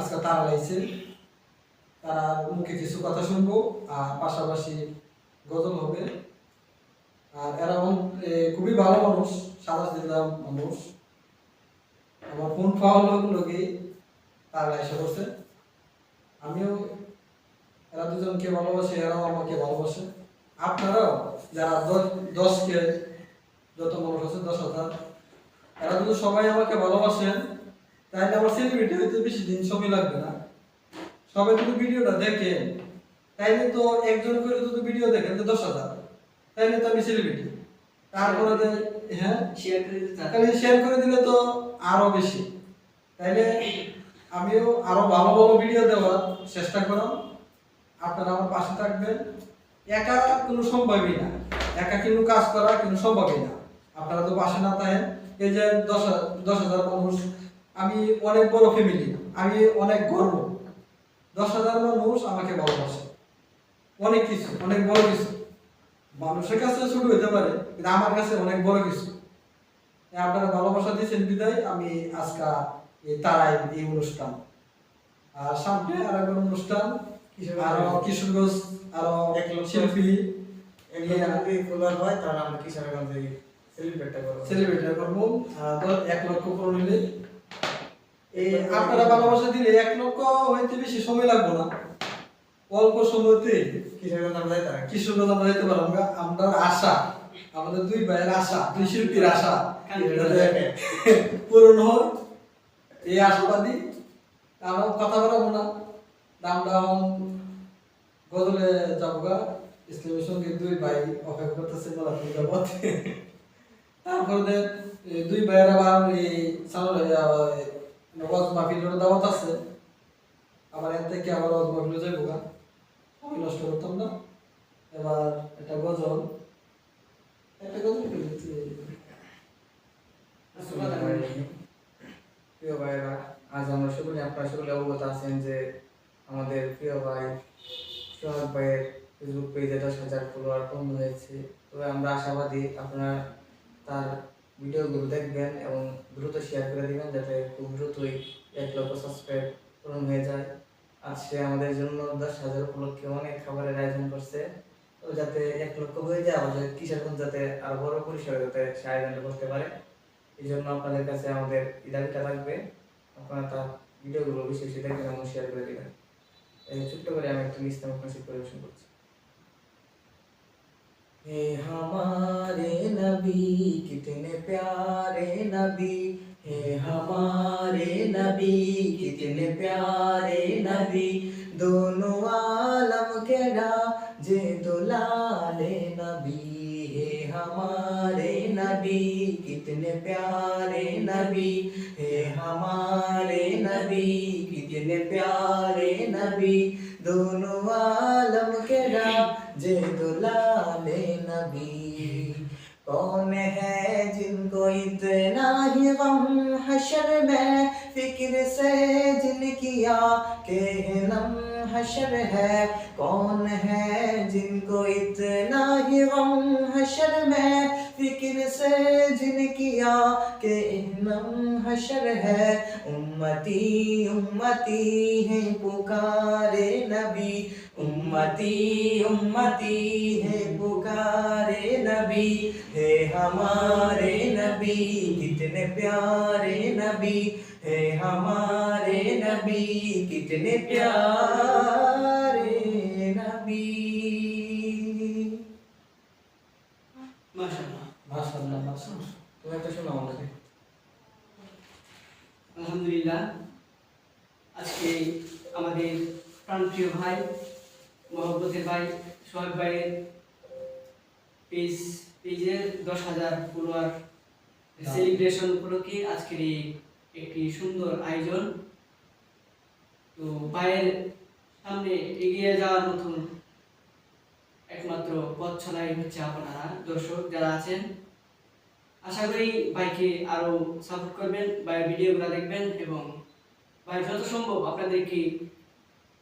আজকে তারা লাইছে, তারা মুখে কিছু কথা শুনবো আর পাশাপাশি গজল হবে। আর এরা খুবই ভালো মানুষ, সাদা দিলাম মানুষ। আমার ফোন পাওয়ার লোকে তারা এসে বসে, আমিও এরা দুজনকে ভালোবাসে, এরাও আমাকে ভালোবাসে। আপনারাও যারা 10কে যত মানুষ আছে 10,000, এরা যদি সবাই আমাকে ভালোবাসেন তাহলে আমার সেলিব্রিটি হইতে বেশি দিন সময় লাগবে না। সবাই যদি ভিডিওটা দেখে তাইলে তো একজন করে যদি ভিডিও দেখেন তো 10,000, তাইলে তো আমি সেলিব্রিটি। তারপরে হ্যাঁ শেয়ার করে দিলে তো আরো বেশি। তাইলে আমিও আরো ভালো ভালো ভিডিও দেওয়ার চেষ্টা করব। আপনারা আমার পাশে থাকবেন। একা কোনো সম্ভবই না, একা কিন্তু কাজ করা কিন্তু সম্ভবই না। আপনারা তো পাশে না থাকেন, এই যে 10,000 মানুষ, আমি অনেক বড় ফ্যামিলি, আমি অনেক গর্ব। 10,000 মানুষ আমাকে ভালোবাসে, অনেক কিছু, অনেক বড় কিছু। মানুষের কাছে ছোট হতে পারে কিন্তু আমার কাছে অনেক বড় কিছু। আপনারা ভালোবাসা দিয়েছেন বিদায় আমি আজকে তারাই এই অনুষ্ঠান। আর সামনে আর একবার অনুষ্ঠান, আরো কিশোরগঞ্জ আরো শিল্পী ফলোয়ার হয়, তারা আমরা কিশোরগঞ্জে সেলিব্রেট করবো। 1 লক্ষ পূরণ হইলে আপনারা ভালোবাসা দিলে 1 লক্ষ হইতে বেশি সময় লাগবে না, অল্প সময়তে কিশোরগঞ্জ আমরা যেতে পারবো। আমরা আশা, আমাদের 2 ভাইয়ের আশা, 2 শিল্পীর আশা পূরণ হয়, এই আশাবাদী। আমরা কথা বলবো না, আমরা গজলে যাবো। ইসলামের সঙ্গে 2 ভাই অপেক্ষা করতেছে বলা যাবত। তারপরে 2 ভাইয়ের আবার এই নবাজ মাহফিলের দাওয়াত আছে, আবার এর থেকে আবার নবাজ মাহফিলে যাইবো। আমি নষ্ট করতাম না। এবার একটা গজল প্রিয় ভাইরা, আজ আমরা সকলে, আপনারা সকলে অবগত আছেন যে আমাদের প্রিয় ভাই সোহাগ ভাইয়ের ফেসবুক পেজে 10,000 ফলোয়ার পূর্ণ হয়েছে। তবে আমরা আশাবাদী আপনারা তার ভিডিওগুলো দেখবেন এবং দ্রুত শেয়ার করে দিবেন, যাতে খুব দ্রুতই 1 লক্ষ সাবস্ক্রাইব পূরণ হয়ে যায়। আজ সে আমাদের জন্য 10,000 উপলক্ষে অনেক খাবারের আয়োজন করছে। তো যাতে 1 লক্ষ হয়ে যায়, আমাদের কিশোরগঞ্জ যাতে আরো বড় পরিসরে যাতে সে আয়োজনটা করতে পারে, এই জন্য আপনাদের কাছে আমাদের দাবিটা থাকবে, আপনারা তার ভিডিওগুলো বেশি বেশি দেখবেন এবং শেয়ার করে দেবেন। এই ছোট্ট করে আমি একটা ইসলামিক মেসেজ পরিবেশন করছি। हे हमारे नबी कितने प्यारे नबी, हे हमारे नबी कितने प्यारे नबी, दोनों आलम के राजे दुलारे नबी, हे हमारे नबी कितने प्यारे नबी, हे हमारे नबी कितने प्यारे नबी, दोनों आलम के राजे दुलारे नबी। कौन है जिनको इतना ही गम हशर में, फिक्र से जिन किया कि नम हशर है, कौन है जिनको इतना ही गम हशर में, फिक्र से जिन किया कि नम हशर है, उम्मती उम्मती है पुकारे नबी, उम्मती उम्मती है पुकारे नबी, है हमारे नबी कितने प्यारे नबी, है हमारे नबी कितने प्यारे नबी। মাশাআল্লাহ মাশাআল্লাহ মাশাআল্লাহ। তুমি একটা শোনাও আমাকে। আলহামদুলিল্লাহ, আজকে আমাদের প্রাণপ্রিয় ভাই, মহব্বতের ভাই সোহাগ ভাইয়ের পেজে 10,000 ফলোয়ার সেলিব্রেশন উপলক্ষে আজকের এই একটি সুন্দর আয়োজন। তো ভাইয়ের সামনে এগিয়ে যাওয়ার মতন একমাত্র পথ ছলাই হচ্ছে আপনারা দর্শক যারা আছেন। আশা করি ভাইকে আরো সাপোর্ট করবেন, ভাইয়ের ভিডিওগুলো দেখবেন এবং ভাই যত সম্ভব আপনাদেরকে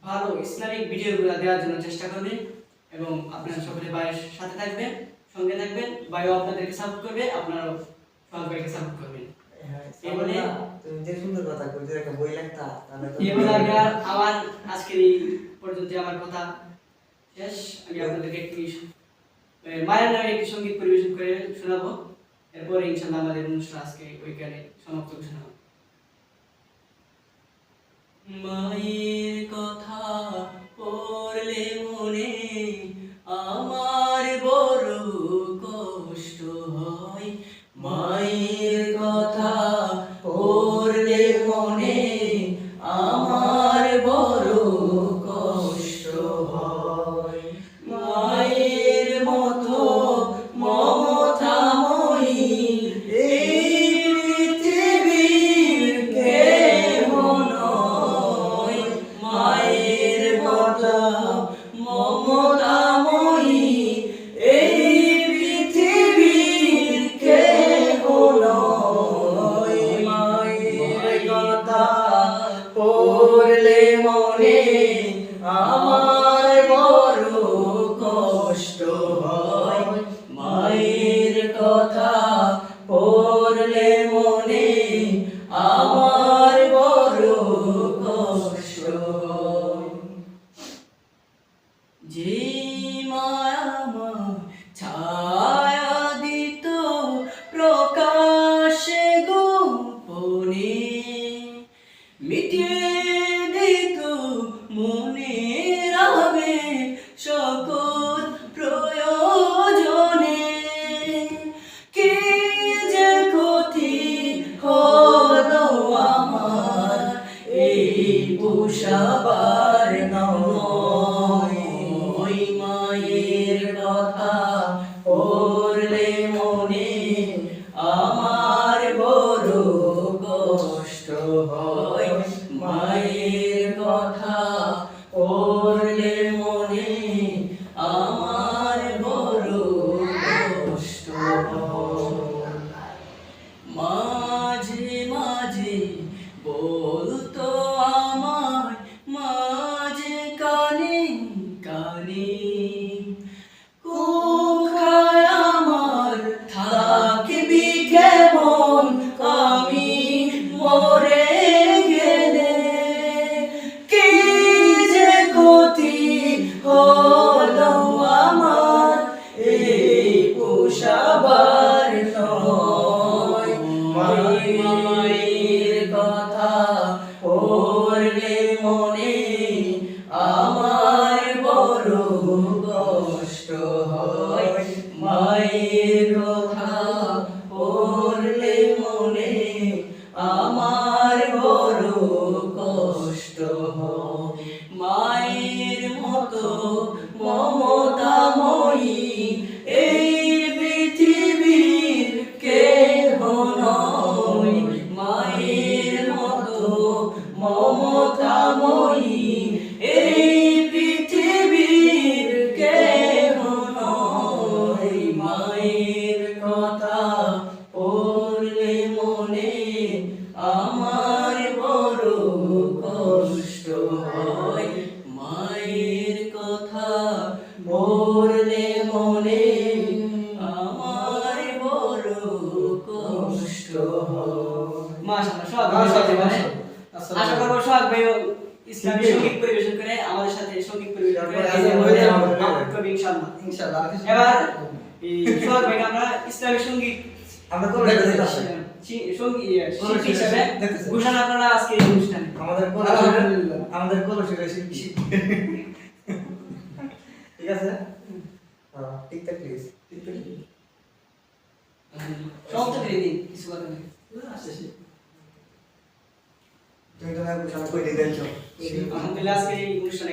ভালো ইসলামিক ভিডিওগুলো দেওয়ার জন্য চেষ্টা করবেন এবং আপনারা সকলে ভাইয়ের সাথে থাকবেন, সঙ্গে থাকবেন। ভাইও আপনাদেরকে সাপোর্ট করবে, আপনারাও সোহাগ ভাইকে সাপোর্ট করবেন। এই বলে তুমি যে সুন্দর কথা কইতে একটা বই লেখতা তাহলে তো এই বলে আমি আর আমার আজকের এই পর্যন্ত আমার কথা শেষ। আমি আপনাদেরকে একটি মায়ের নামে একটি সঙ্গীত পরিবেশন করে শোনাবো, এরপরে ইনশাআল্লাহ আমাদের অনুষ্ঠান আজকে ওইখানে সমাপ্ত ঘোষণা হবে। মায়ের কথা পড়লে মনে আমার বড় কষ্ট হয়, মায়ের কথা পড়লে মনে আমার বড় কষ্ট হয়। মায়ের মতো মমতাময়ী এই পৃথিবীর কেহ নয়, মায়ের মতো মমতাময়ী এই পৃথিবীর কেহ নয়। মায়ের কথা পড়লে মনে আমার বড় কষ্ট হয়, মায়ের কথা পড়লে মনে আমার বড় কষ্ট হয়। যে মায়া আমার ছায়া দিত প্রকাশে গোপনে, মিটিয়ে দিত মনের আবেগ সকল প্রয়োজনে, কি যে ক্ষতি হলো আমার এই বুঝাবার নয়। মায়ের কথা পড়লে মনে আমার বড় কষ্ট হয়, মায়ের কথা পড়লে মনে আমার বড় কষ্ট হয়। মাঝে মাঝে বলতো আমায়, মাঝে কানে কানে, কোথায় আমার থাকবি কেমন আমি মরে গেলে, কি যে ক্ষতি হলো আমার এই পোষাবার নয়। মায়ের কথা পড়লে মনে আমার বড় কষ্ট হয়, মায়ের কথা পড়লে মনে আমার বড় কষ্ট হয়। মায়ের মতো মমতাময়ী এই পৃথিবীর কেহ নয়, মায়ের মতো মমতাময়ী এই পৃথিবীর কেহ নয়। মায়ের কথা পড়লে মনে আমার বড় কষ্ট হয়, মায়ের কথা পড়লে মনে আমার বড় কষ্ট হয়। মাশাআল্লাহ, আশা করবো সোহাগ ভাই ইসলামী সঙ্গীত পরিবেশন করে আমাদের সাথে সঙ্গীত পরিবেশন করে ইনশাআল্লাহ। ইনশাআল্লাহ। এবার এই সোহাগ ভাই আমরা ইসলামী সঙ্গীত আমরা তো শিল্পী হিসেবে ঘোষণা করা আজকে এই অনুষ্ঠানে। আমাদের কলসির শিল্পী। ঠিক আছে, ঠিকঠাক প্লিজ। সমাপ্ত করে দিন, কিছু কথা নেই। তুমি তো না ঘোষণা করে দিয়েছো। আলহামদুলিল্লাহ আজকে এই অনুষ্ঠানে